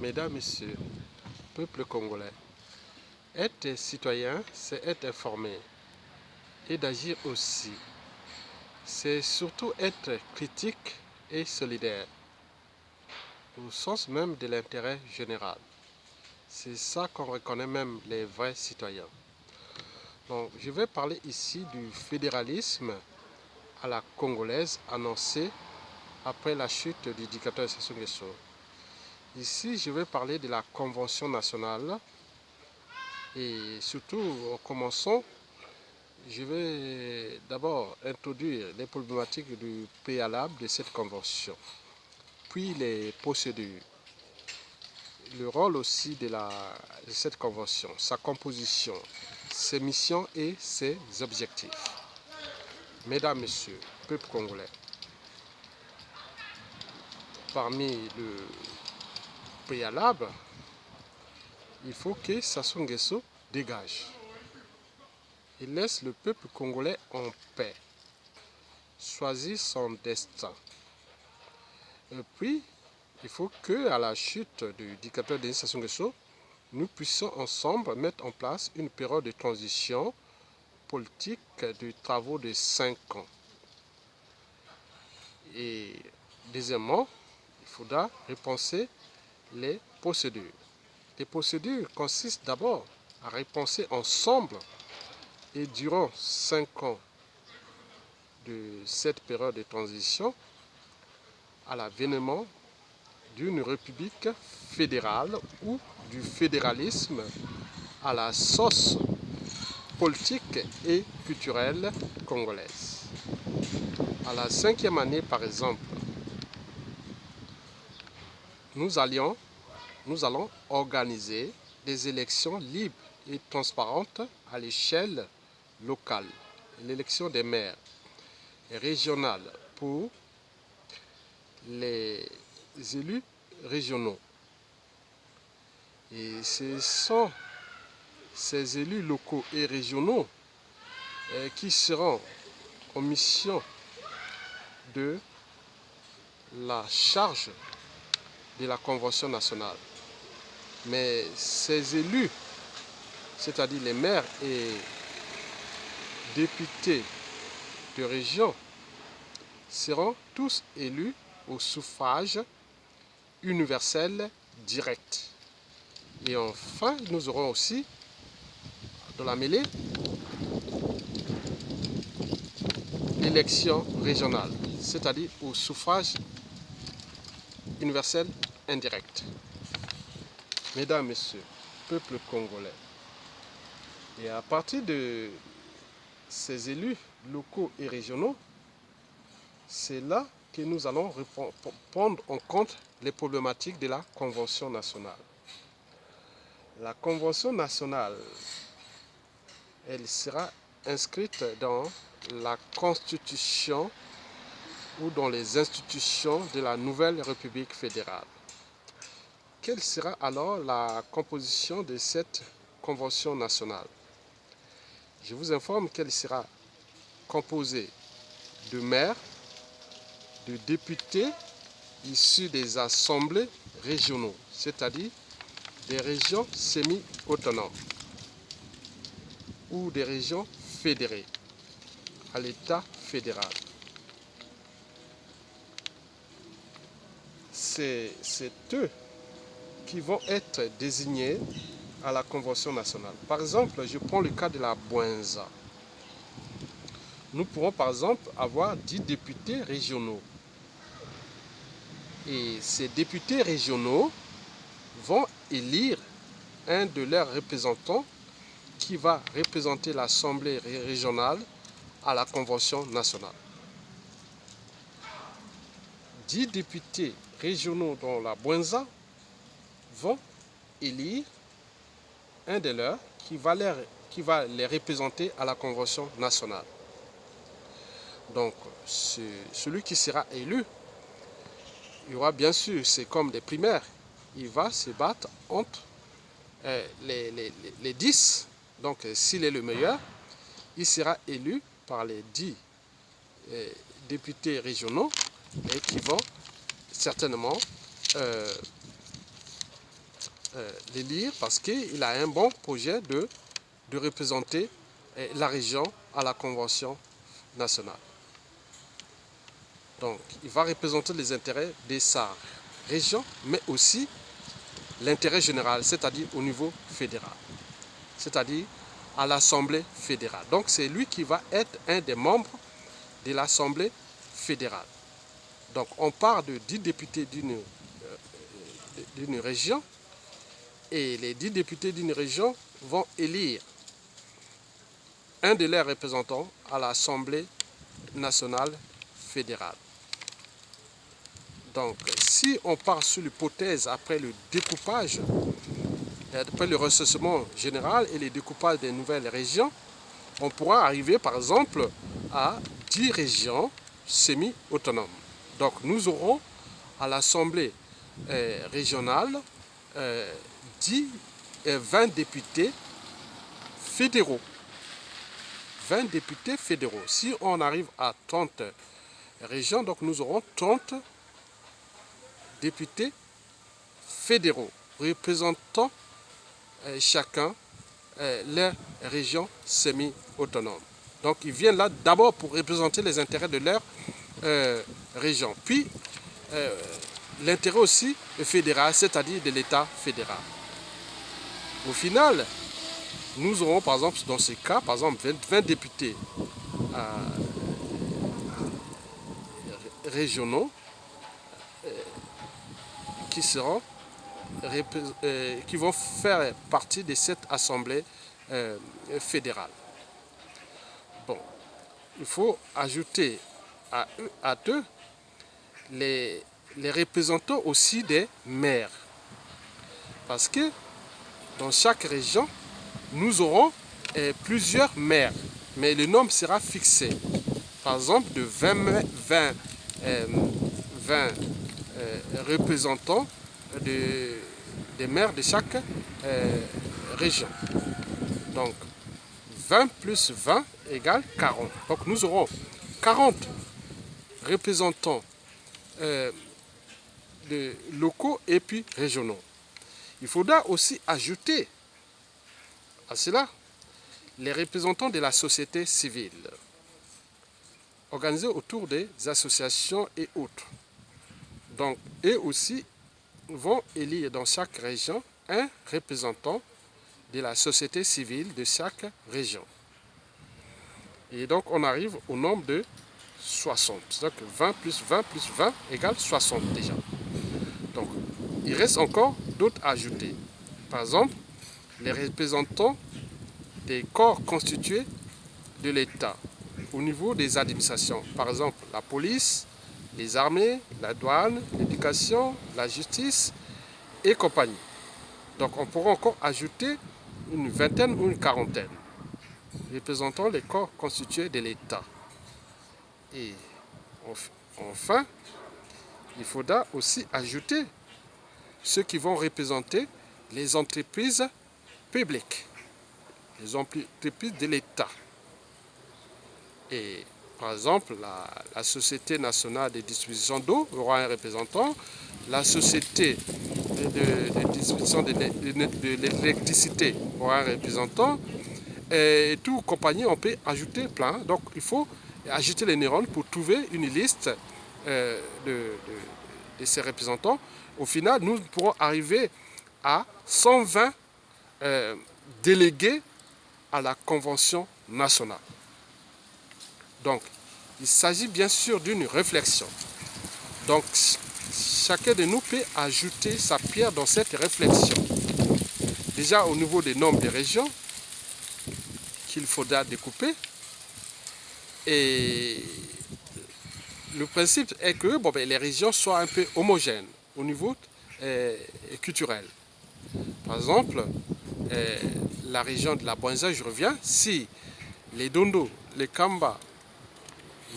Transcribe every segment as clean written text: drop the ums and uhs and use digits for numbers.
Mesdames, Messieurs, peuple congolais, être citoyen, c'est être informé et d'agir aussi. C'est surtout être critique et solidaire, au sens même de l'intérêt général. C'est ça qu'on reconnaît même les vrais citoyens. Donc, je vais parler ici du fédéralisme à la congolaise annoncé après la chute du dictateur Sassou Nguesso. Ici, je vais parler de la Convention nationale et surtout, en commençant, je vais d'abord introduire les problématiques du préalable de cette convention, puis les procédures, le rôle aussi de cette convention, sa composition, ses missions et ses objectifs. Mesdames, Messieurs, peuple congolais, parmi le préalable, il faut que Sassou Nguesso dégage. Il laisse le peuple congolais en paix, choisir son destin. Et puis, il faut qu'à la chute du dictateur Denis Sassou Nguesso, nous puissions ensemble mettre en place une période de transition politique de travaux de 5 ans. Et deuxièmement, il faudra repenser les procédures. Les procédures consistent d'abord à repenser ensemble et durant 5 ans de cette période de transition à l'avènement d'une république fédérale ou du fédéralisme à la sauce politique et culturelle congolaise. À la 5e année, par exemple, nous allons organiser des élections libres et transparentes à l'échelle locale, l'élection des maires régionales pour les élus régionaux. Et ce sont ces élus locaux et régionaux qui seront en mission de la charge de la Convention nationale. Mais ces élus, c'est-à-dire les maires et députés de région, seront tous élus au suffrage universel direct. Et enfin, nous aurons aussi dans la mêlée l'élection régionale, c'est-à-dire au suffrage universel indirect. Mesdames, Messieurs, peuple congolais, et à partir de ces élus locaux et régionaux, c'est là que nous allons prendre en compte les problématiques de la Convention nationale. La Convention nationale, elle sera inscrite dans la Constitution ou dans les institutions de la nouvelle République fédérale. Quelle sera alors la composition de cette Convention nationale? Je vous informe qu'elle sera composée de maires, de députés issus des assemblées régionaux, c'est-à-dire des régions semi-autonomes ou des régions fédérées à l'État fédéral. C'est eux qui vont être désignés à la Convention nationale. Par exemple, je prends le cas de la Bouenza. Nous pourrons par exemple avoir 10 députés régionaux. Et ces députés régionaux vont élire un de leurs représentants qui va représenter l'Assemblée régionale à la Convention nationale. 10 députés régionaux dans la Bouenza vont élire un de leurs qui va les représenter à la Convention nationale. Donc, celui qui sera élu, il y aura bien sûr, c'est comme des primaires, il va se battre entre les 10. Donc, s'il est le meilleur, il sera élu par les 10 députés régionaux et qui vont certainement l'élire parce qu'il a un bon projet de représenter la région à la Convention nationale. Donc, il va représenter les intérêts de sa région, mais aussi l'intérêt général, c'est-à-dire au niveau fédéral, c'est-à-dire à l'Assemblée fédérale. Donc, c'est lui qui va être un des membres de l'Assemblée fédérale. Donc, on part de 10 députés d'une région et les 10 députés d'une région vont élire un de leurs représentants à l'Assemblée nationale fédérale. Donc, si on part sur l'hypothèse après le découpage, après le recensement général et le découpage des nouvelles régions, on pourra arriver par exemple à 10 régions semi-autonomes. Donc, nous aurons à l'Assemblée régionale 20 députés fédéraux. 20 députés fédéraux. Si on arrive à 30 régions, donc nous aurons 30 députés fédéraux représentant chacun leur région semi-autonome. Donc ils viennent là d'abord pour représenter les intérêts de leur région. Puis l'intérêt aussi fédéral, c'est-à-dire de l'État fédéral. Au final, nous aurons par exemple dans ce cas, par exemple 20 députés régionaux qui vont faire partie de cette assemblée fédérale. Bon, il faut ajouter à eux les représentants aussi des maires. Parce que dans chaque région, nous aurons plusieurs maires, mais le nombre sera fixé. Par exemple, de 20 représentants des maires de chaque région. Donc, 20 plus 20 égale 40. Donc, nous aurons 40 représentants locaux et puis régionaux. Il faudra aussi ajouter à cela les représentants de la société civile, organisés autour des associations et autres. Donc, eux aussi vont élire dans chaque région un représentant de la société civile de chaque région. Et donc, on arrive au nombre de 60. Donc, 20 plus 20 plus 20 égale 60 déjà. Donc, il reste encore d'autres à ajouter. Par exemple, les représentants des corps constitués de l'État au niveau des administrations. Par exemple, la police, les armées, la douane, l'éducation, la justice et compagnie. Donc on pourra encore ajouter une vingtaine ou une quarantaine représentant les corps constitués de l'État. Et enfin, il faudra aussi ajouter ceux qui vont représenter les entreprises publiques, les entreprises de l'État. Et par exemple, la Société nationale de distribution d'eau aura un représentant, la Société de distribution de l'électricité aura un représentant, et toute compagnie, on peut ajouter plein. Donc, il faut ajouter les neurones pour trouver une liste de ces représentants. Au final, nous pourrons arriver à 120 délégués à la Convention nationale. Donc, il s'agit bien sûr d'une réflexion. Donc, chacun de nous peut ajouter sa pierre dans cette réflexion. Déjà au niveau des nombres des régions qu'il faudra découper. Et le principe est que les régions soient un peu homogènes au niveau culturel. Par exemple, la région de la Bwanza, je reviens, si les Dondo, les Kamba,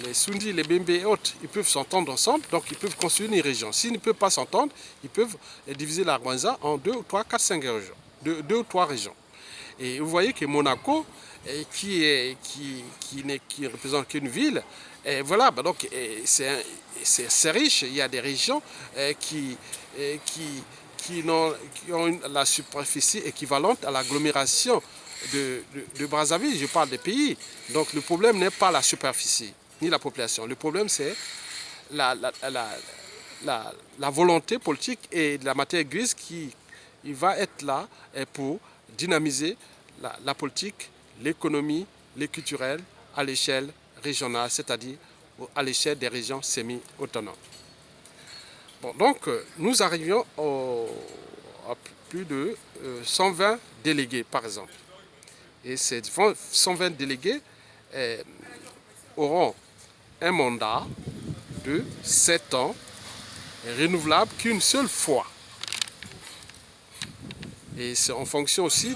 les Sundi, les Bembe et autres, ils peuvent s'entendre ensemble, donc ils peuvent construire une région. S'ils ne peuvent pas s'entendre, ils peuvent diviser la Rwanda en 2 ou 3, 4, 5 régions. 2 ou 3 régions. Et vous voyez que Monaco, qui ne représente qu'une ville, et voilà, c'est riche. Il y a des régions qui qui ont la superficie équivalente à l'agglomération de Brazzaville. Je parle des pays. Donc le problème n'est pas la superficie, ni la population. Le problème, c'est la volonté politique et de la matière grise qui va être là pour dynamiser la politique, l'économie, les culturels à l'échelle régionale, c'est-à-dire à l'échelle des régions semi-autonomes. Bon, donc, nous arrivions à plus de 120 délégués, par exemple. Et ces 120 délégués auront un mandat de 7 ans, renouvelable qu'une seule fois. Et c'est en fonction aussi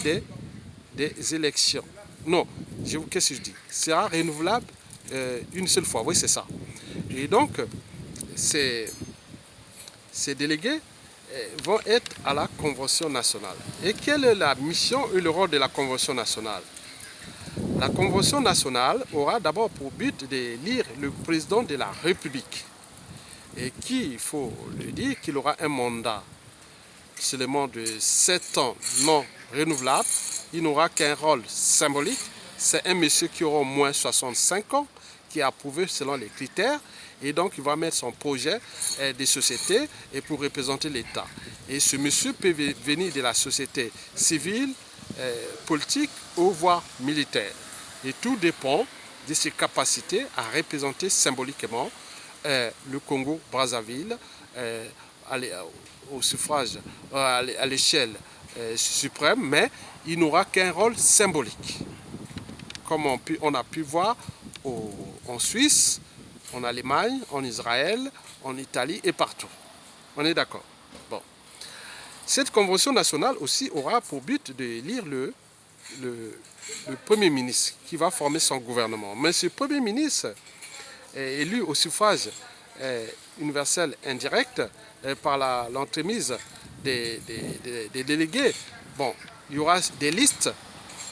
des élections. Non, qu'est-ce que je dis? Sera renouvelable une seule fois, oui c'est ça. Et donc, ces délégués vont être à la Convention nationale. Et quelle est la mission et le rôle de la Convention nationale? La Convention nationale aura d'abord pour but d'élire le président de la République. Et qui, il faut le dire, qu'il aura un mandat seulement de 7 ans non renouvelable. Il n'aura qu'un rôle symbolique. C'est un monsieur qui aura au moins 65 ans, qui a approuvé selon les critères. Et donc, il va mettre son projet de société et pour représenter l'État. Et ce monsieur peut venir de la société civile, politique ou voire militaire. Et tout dépend de ses capacités à représenter symboliquement le Congo-Brazzaville au suffrage, à l'échelle suprême, mais il n'aura qu'un rôle symbolique. Comme on a pu voir en Suisse, en Allemagne, en Israël, en Italie et partout. On est d'accord? Bon. Cette convention nationale aussi aura pour but d'élire le Premier ministre qui va former son gouvernement. Mais ce Premier ministre est élu au suffrage universel indirect par l'entremise des délégués. Bon, il y aura des listes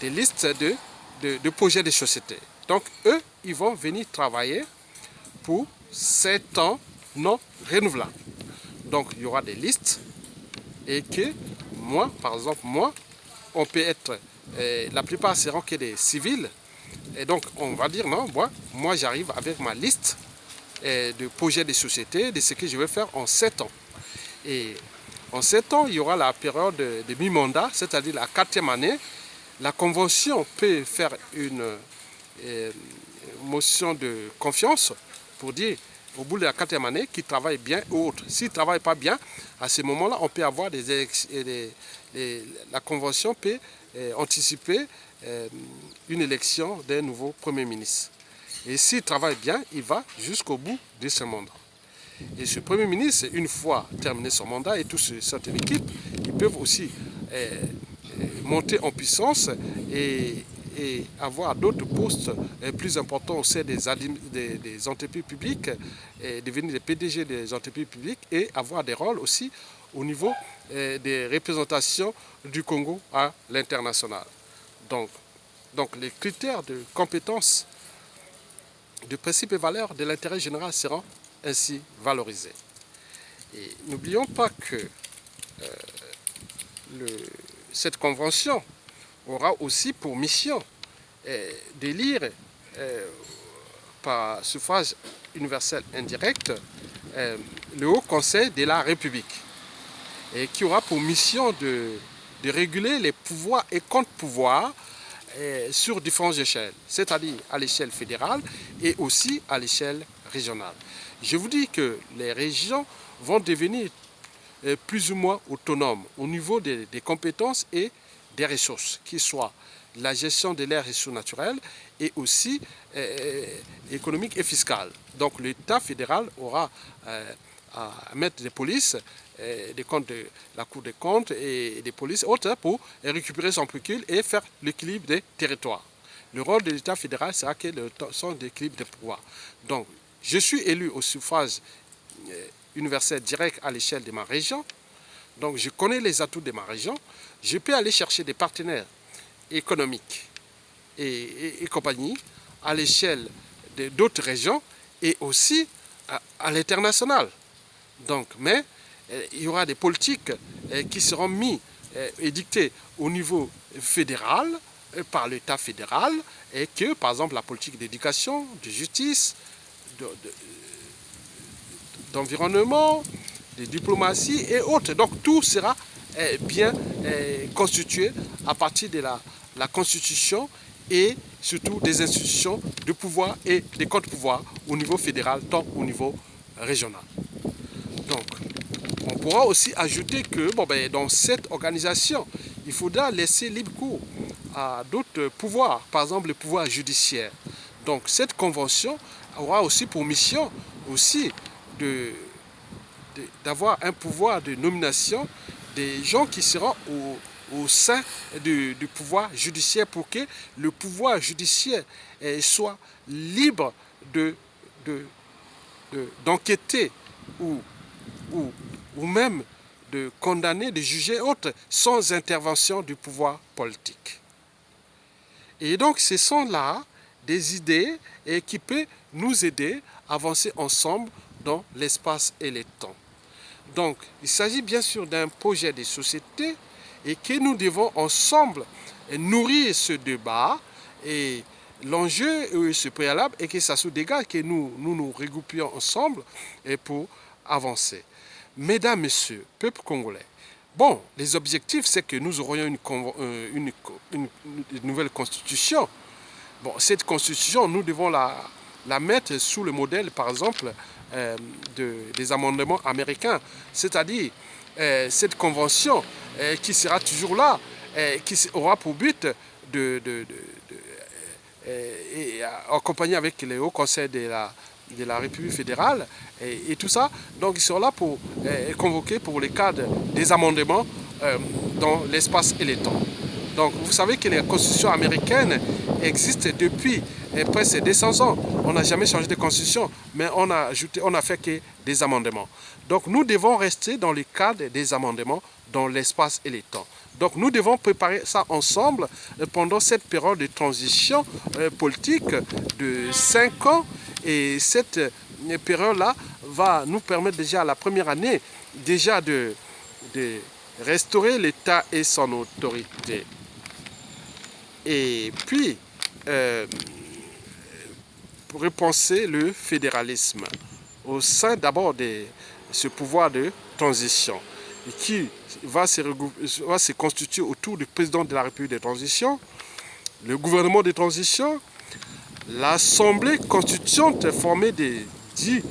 de projets de société. Donc, eux, ils vont venir travailler pour 7 ans non renouvelables. Donc, il y aura des listes et que moi, par exemple, on peut être, la plupart seront que des civils. Et donc, on va dire, non, moi j'arrive avec ma liste de projets de société, de ce que je vais faire en 7 ans. Et en 7 ans, il y aura la période de mi-mandat, c'est-à-dire la 4e année. La convention peut faire une motion de confiance pour dire, au bout de la 4e année, qu'il travaille bien ou autre. S'il ne travaille pas bien, à ce moment-là, on peut avoir la convention peut anticiper une élection d'un nouveau Premier ministre. Et s'il travaille bien, il va jusqu'au bout de ce mandat. Et ce Premier ministre, une fois terminé son mandat et toute cette équipe, ils peuvent aussi monter en puissance et avoir d'autres postes plus importants au sein des entreprises publiques, et devenir des PDG des entreprises publiques et avoir des rôles aussi au niveau des représentations du Congo à l'international. Donc les critères de compétence, de principes et valeurs de l'intérêt général seront ainsi valorisés. Et n'oublions pas que cette convention aura aussi pour mission d'élire par suffrage universel indirect le Haut Conseil de la République et qui aura pour mission de réguler les pouvoirs et contre-pouvoirs sur différentes échelles, c'est-à-dire à l'échelle fédérale et aussi à l'échelle régionale. Je vous dis que les régions vont devenir plus ou moins autonomes au niveau des compétences et des ressources, qui soient la gestion de leurs ressources naturelles et aussi économiques et fiscales. Donc l'État fédéral aura à mettre des polices, des comptes de la Cour des comptes et des polices autres pour récupérer son pécule et faire l'équilibre des territoires. Le rôle de l'État fédéral sera que le son d'équilibre des pouvoirs. Donc, je suis élu au suffrage universel direct à l'échelle de ma région. Donc, je connais les atouts de ma région. Je peux aller chercher des partenaires économiques et compagnie à l'échelle d'autres régions et aussi à l'international. Donc, mais il y aura des politiques qui seront mises et dictées au niveau fédéral par l'État fédéral et que, par exemple, la politique d'éducation, de justice, d'environnement, de diplomatie et autres. Donc tout sera bien constitué à partir de la Constitution et surtout des institutions de pouvoir et des contre-pouvoirs au niveau fédéral, tant au niveau régional. Donc, on pourra aussi ajouter que dans cette organisation, il faudra laisser libre cours à d'autres pouvoirs, par exemple le pouvoir judiciaire. Donc cette convention aura aussi pour mission aussi d'avoir un pouvoir de nomination des gens qui seront au sein du pouvoir judiciaire pour que le pouvoir judiciaire soit libre d'enquêter ou même de condamner, de juger autres sans intervention du pouvoir politique. Et donc ce sont là des idées qui peuvent nous aider à avancer ensemble dans l'espace et le temps. Donc il s'agit bien sûr d'un projet de société et que nous devons ensemble nourrir ce débat et l'enjeu, ce préalable est que ça se dégage, que nous regroupions ensemble pour avancer. Mesdames, Messieurs, peuple congolais, bon, les objectifs, c'est que nous aurions une nouvelle constitution. Bon, cette constitution, nous devons la mettre sous le modèle, par exemple, des amendements américains. C'est-à-dire, cette convention qui sera toujours là, qui aura pour but accompagné avec le Haut Conseil de la République fédérale et tout ça. Donc ils sont là pour convoquer pour le cadre des amendements dans l'espace et le temps. Donc vous savez que la constitution américaine existe depuis presque 200 ans. On n'a jamais changé de constitution, mais on a fait que des amendements. Donc nous devons rester dans le cadre des amendements dans l'espace et le temps. Donc nous devons préparer ça ensemble pendant cette période de transition politique de 5 ans. Et cette période-là va nous permettre déjà la première année déjà de restaurer l'État et son autorité. Et puis, pour repenser le fédéralisme au sein d'abord de ce pouvoir de transition qui va se constituer autour du président de la République de transition, le gouvernement de transition, l'Assemblée constituante formée des 10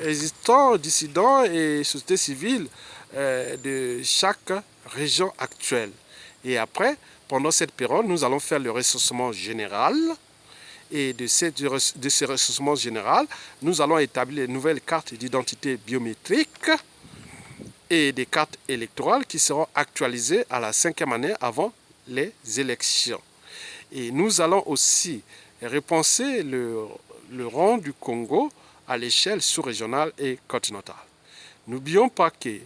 résistants, dissidents et sociétés civiles de chaque région actuelle. Et après, pendant cette période, nous allons faire le recensement général. Et de ce recensement général, nous allons établir de nouvelles cartes d'identité biométrique et des cartes électorales qui seront actualisées à la 5e année avant les élections. Et nous allons aussi repenser le rang du Congo à l'échelle sous-régionale et continentale. N'oublions pas qu'il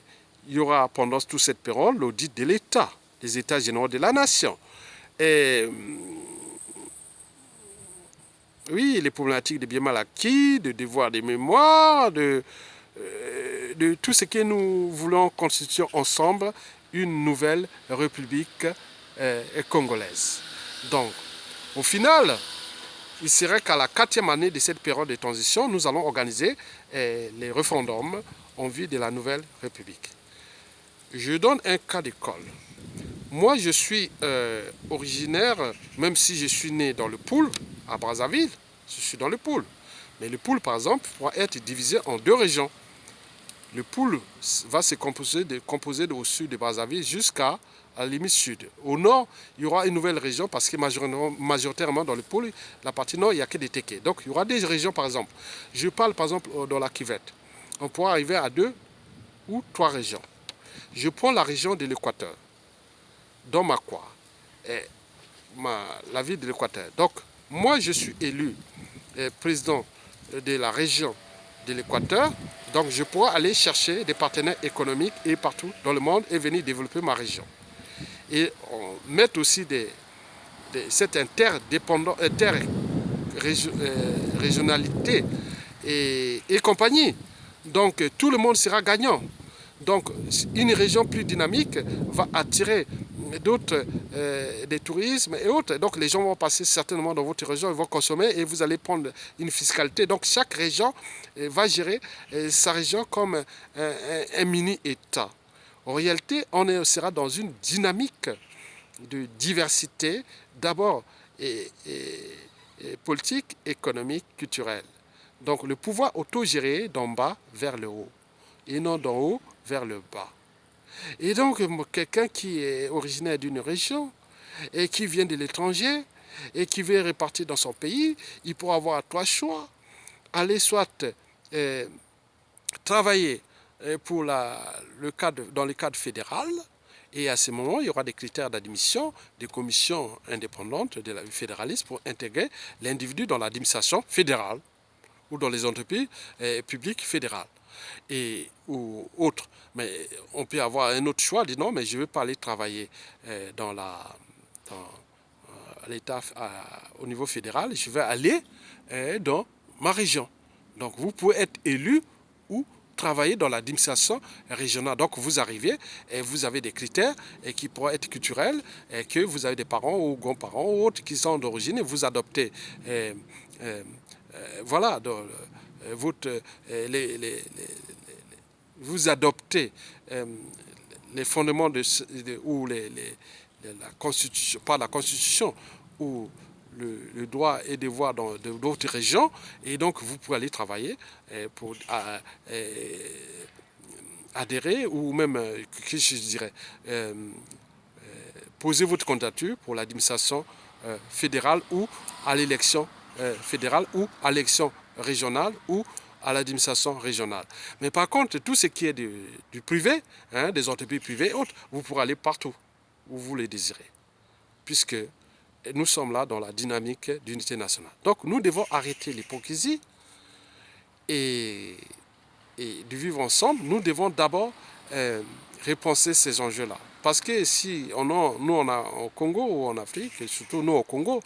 y aura pendant toute cette période l'audit de l'État, des États généraux de la nation. Et oui, les problématiques de biens mal acquis, de devoir de mémoire, de tout ce que nous voulons constituer ensemble une nouvelle république congolaise. Donc, au final, il serait qu'à la 4e année de cette période de transition, nous allons organiser les référendums en vue de la nouvelle république. Je donne un cas d'école. Moi, je suis originaire, même si je suis né dans le Poul, à Brazzaville, je suis dans le Poul. Mais le Poul, par exemple, pourra être divisé en 2 régions. Le Poul va se composer au sud de Brazzaville jusqu'à la limite sud. Au nord, il y aura une nouvelle région parce que majoritairement dans le Poul, la partie nord, il n'y a que des Téké. Donc, il y aura des régions, par exemple. Je parle, par exemple, dans la Kivette. On pourra arriver à 2 ou 3 régions. Je prends la région de l'Équateur, dans Makwa, la ville de l'Équateur. Donc, moi, je suis élu président de la région de l'Équateur. Donc, je pourrai aller chercher des partenaires économiques et partout dans le monde et venir développer ma région. Et on met aussi cette interrégionalité et compagnie. Donc, tout le monde sera gagnant. Donc, une région plus dynamique va attirer d'autres, des tourismes et autres. Donc, les gens vont passer certainement dans votre région, ils vont consommer et vous allez prendre une fiscalité. Donc, chaque région va gérer sa région comme un mini-État. En réalité, on sera dans une dynamique de diversité, d'abord politique, économique, culturelle. Donc, le pouvoir autogéré d'en bas vers le haut et non d'en haut vers le bas. Et donc, quelqu'un qui est originaire d'une région et qui vient de l'étranger et qui veut répartir dans son pays, il pourra avoir trois choix. Aller soit travailler pour dans le cadre fédéral, et à ce moment, il y aura des critères d'admission, des commissions indépendantes de la fédéraliste pour intégrer l'individu dans l'administration fédérale ou dans les entreprises publiques fédérales ou autres. Mais on peut avoir un autre choix, dire non, mais je ne veux pas aller travailler dans l'État au niveau fédéral, je vais aller dans ma région. Donc vous pouvez être élu ou travailler dans l'administration régionale. Donc vous arrivez et vous avez des critères et qui pourraient être culturels, et que vous avez des parents ou grands-parents ou autres qui sont d'origine et vous adoptez voilà, vous adoptez les fondements ou la Constitution, pas la Constitution, ou le droit et devoir de d'autres régions, et donc vous pouvez aller travailler pour adhérer ou même, que je dirais, poser votre candidature pour l'administration fédérale ou à l'élection fédérale ou à l'élection régionale ou à l'administration régionale. Mais par contre, tout ce qui est du privé, des entreprises privées et autres, vous pourrez aller partout où vous le désirez, puisque nous sommes là dans la dynamique d'unité nationale. Donc nous devons arrêter l'hypocrisie et de vivre ensemble. Nous devons d'abord repenser ces enjeux-là. Parce que si nous on a au Congo ou en Afrique, et surtout nous au Congo,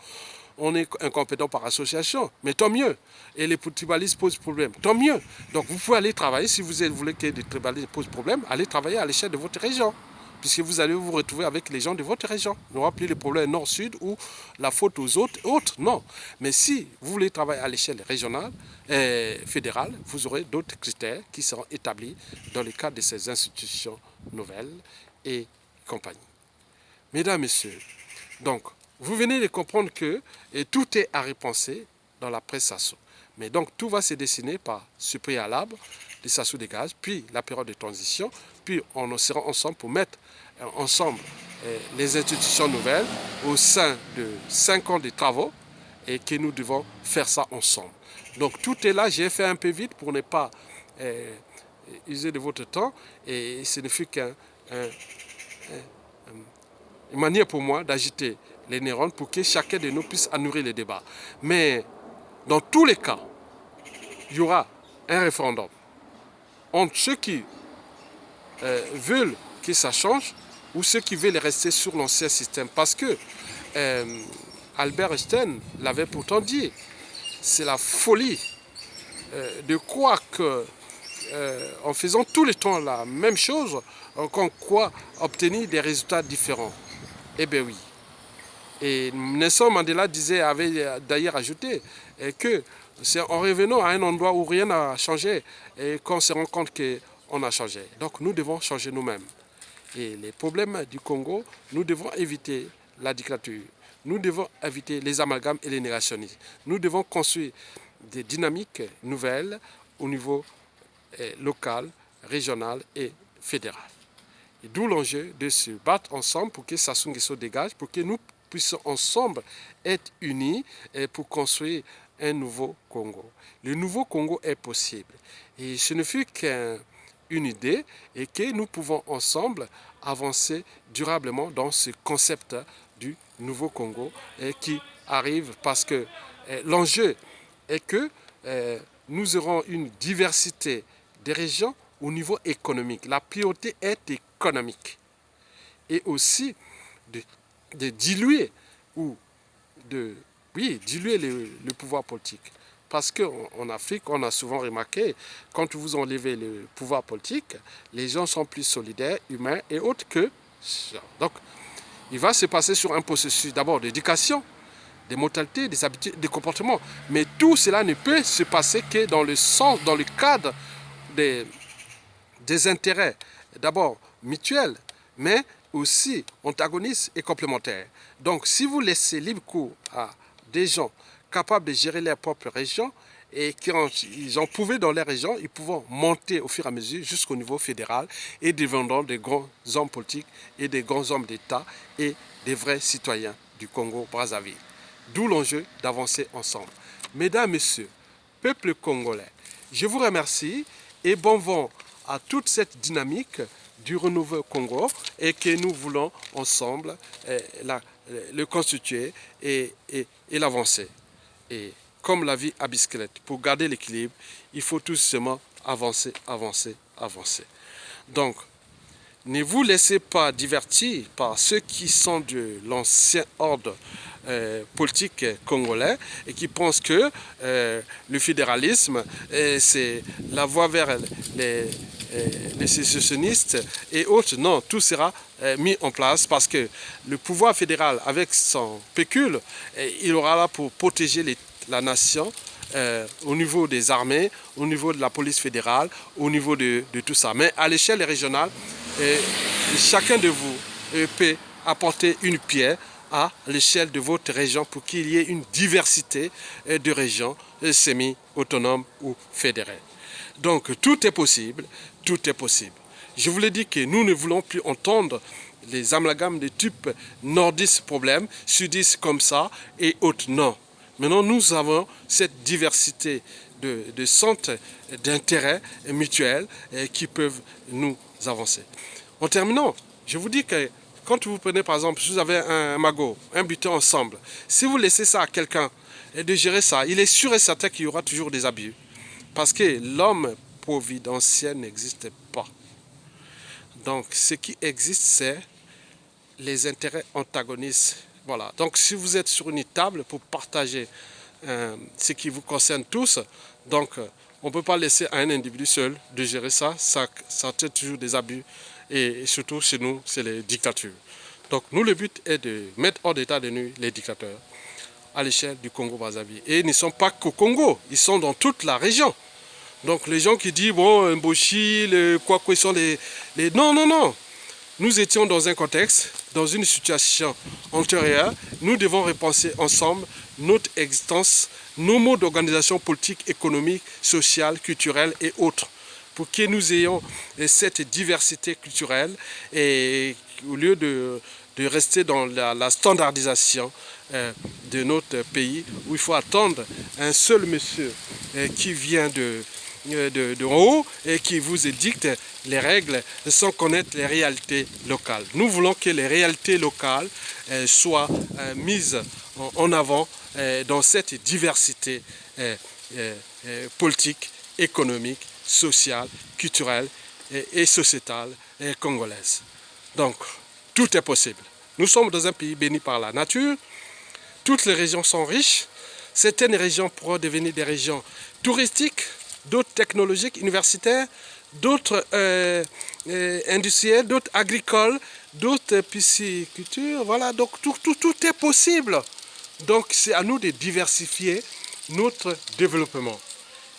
on est incompétent par association, mais tant mieux. Et les tribalistes posent problème, tant mieux. Donc vous pouvez aller travailler, si vous voulez que les tribalistes posent problème, allez travailler à l'échelle de votre région, puisque vous allez vous retrouver avec les gens de votre région. Il n'y aura plus les problèmes nord-sud ou la faute aux autres, non. Mais si vous voulez travailler à l'échelle régionale, fédérale, vous aurez d'autres critères qui seront établis dans le cadre de ces institutions nouvelles et compagnie. Mesdames, Messieurs, donc, vous venez de comprendre que tout est à repenser dans la presse Sassou. Mais donc, tout va se dessiner par ce préalable de Sassou Dégage, puis la période de transition, puis on sera ensemble pour mettre ensemble les institutions nouvelles au sein de 5 ans de travaux et que nous devons faire ça ensemble. Donc, tout est là. J'ai fait un peu vite pour ne pas user de votre temps et ce ne fut qu'une manière pour moi d'agiter les neurones pour que chacun de nous puisse nourrir le débat. Mais dans tous les cas, il y aura un référendum entre ceux qui veulent que ça change ou ceux qui veulent rester sur l'ancien système. Parce que Albert Einstein l'avait pourtant dit, c'est la folie de croire que en faisant tout le temps la même chose, qu'on croit obtenir des résultats différents. Eh bien oui. Et Nelson Mandela avait d'ailleurs ajouté que c'est en revenant à un endroit où rien n'a changé et qu'on se rend compte qu'on a changé. Donc nous devons changer nous-mêmes. Et les problèmes du Congo, nous devons éviter la dictature. Nous devons éviter les amalgames et les négationnismes. Nous devons construire des dynamiques nouvelles au niveau local, régional et fédéral. Et d'où l'enjeu de se battre ensemble pour que Sassou Nguesso dégage, pour que nous puissions ensemble être unis pour construire un nouveau Congo. Le nouveau Congo est possible. Et ce ne fut qu'une idée et que nous pouvons ensemble avancer durablement dans ce concept du nouveau Congo qui arrive parce que l'enjeu est que nous aurons une diversité des régions au niveau économique. La priorité est économique. Et aussi de diluer diluer le pouvoir politique. Parce qu'en Afrique, on a souvent remarqué, quand vous enlevez le pouvoir politique, les gens sont plus solidaires, humains et autres que... Donc, il va se passer sur un processus d'abord d'éducation, des mentalités, des habitudes, des comportements. Mais tout cela ne peut se passer que dans le sens, dans le cadre des intérêts, d'abord mutuels, mais aussi antagonistes et complémentaires. Donc, si vous laissez libre cours à des gens capables de gérer leur propre région et qui ils ont prouvé dans leur région, ils pourront monter au fur et à mesure jusqu'au niveau fédéral et devenant des grands hommes politiques et des grands hommes d'État et des vrais citoyens du Congo-Brazzaville. D'où l'enjeu d'avancer ensemble. Mesdames, Messieurs, peuple congolais, je vous remercie et bon vent à toute cette dynamique du renouveau Congo et que nous voulons ensemble le constituer et l'avancer. Et comme la vie à bicyclette, pour garder l'équilibre, il faut tout simplement avancer, avancer, avancer. Donc, ne vous laissez pas divertir par ceux qui sont de l'ancien ordre politique congolais et qui pensent que le fédéralisme, c'est la voie vers les sécessionnistes et autres. Non, tout sera mis en place parce que le pouvoir fédéral, avec son pécule, il aura là pour protéger la nation au niveau des armées, au niveau de la police fédérale, au niveau de tout ça. Mais à l'échelle régionale, chacun de vous peut apporter une pierre à l'échelle de votre région pour qu'il y ait une diversité de régions semi-autonomes ou fédérées. Donc tout est possible, tout est possible. Je vous l'ai dit que nous ne voulons plus entendre les amalgames de type nordiste problème, sudiste comme ça et autres. Non. Maintenant nous avons cette diversité de centres d'intérêt mutuels qui peuvent nous avancer. En terminant, je vous dis que quand vous prenez par exemple, si vous avez un magot, un butin ensemble, si vous laissez ça à quelqu'un et de gérer ça, il est sûr et certain qu'il y aura toujours des abus. Parce que l'homme providentiel n'existe pas. Donc ce qui existe, c'est les intérêts antagonistes. Voilà. Donc si vous êtes sur une table pour partager ce qui vous concerne tous, donc on ne peut pas laisser à un individu seul de gérer ça. Ça traite toujours des abus. Et surtout chez nous, c'est les dictatures. Donc nous, le but est de mettre hors d'état de nuire les dictateurs à l'échelle du Congo-Brazzaville. Et ils ne sont pas qu'au Congo, ils sont dans toute la région. Donc les gens qui disent, bon, Mboshi, quoi ils sont les... Non, non, non. Nous étions dans un contexte, dans une situation antérieure. Nous devons repenser ensemble notre existence, nos modes d'organisation politique, économique, sociale, culturelle et autres, pour que nous ayons cette diversité culturelle et au lieu de rester dans la standardisation de notre pays où il faut attendre un seul monsieur qui vient de haut et qui vous édicte les règles sans connaître les réalités locales. Nous voulons que les réalités locales soient mises en avant dans cette diversité politique, économique, sociale, culturelle et sociétale congolaise. Donc, tout est possible. Nous sommes dans un pays béni par la nature. Toutes les régions sont riches. Certaines régions pourront devenir des régions touristiques, d'autres technologiques, universitaires, d'autres industrielles, d'autres agricoles, d'autres pisciculture. Voilà, donc tout est possible. Donc, c'est à nous de diversifier notre développement.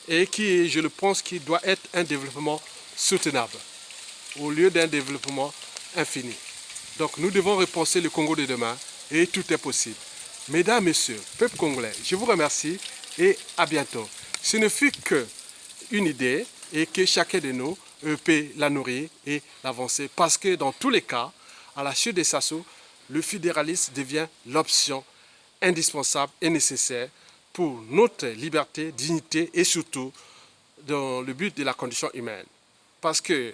Et qui, je le pense, qui doit être un développement soutenable, au lieu d'un développement infini. Donc nous devons repenser le Congo de demain, et tout est possible. Mesdames, Messieurs, peuple congolais, je vous remercie et à bientôt. Ce ne fut qu'une idée et que chacun de nous peut la nourrir et l'avancer. Parce que dans tous les cas, à la chute des Sassou, le fédéralisme devient l'option indispensable et nécessaire pour notre liberté, dignité et surtout dans le but de la condition humaine. Parce que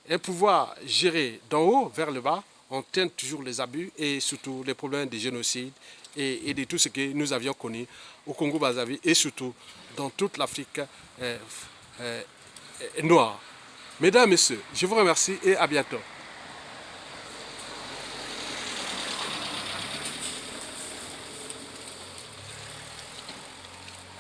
un pouvoir géré d'en haut vers le bas entraîne toujours les abus et surtout les problèmes de génocide et de tout ce que nous avions connu au Congo-Brazzaville et surtout dans toute l'Afrique noire. Mesdames, Messieurs, je vous remercie et à bientôt.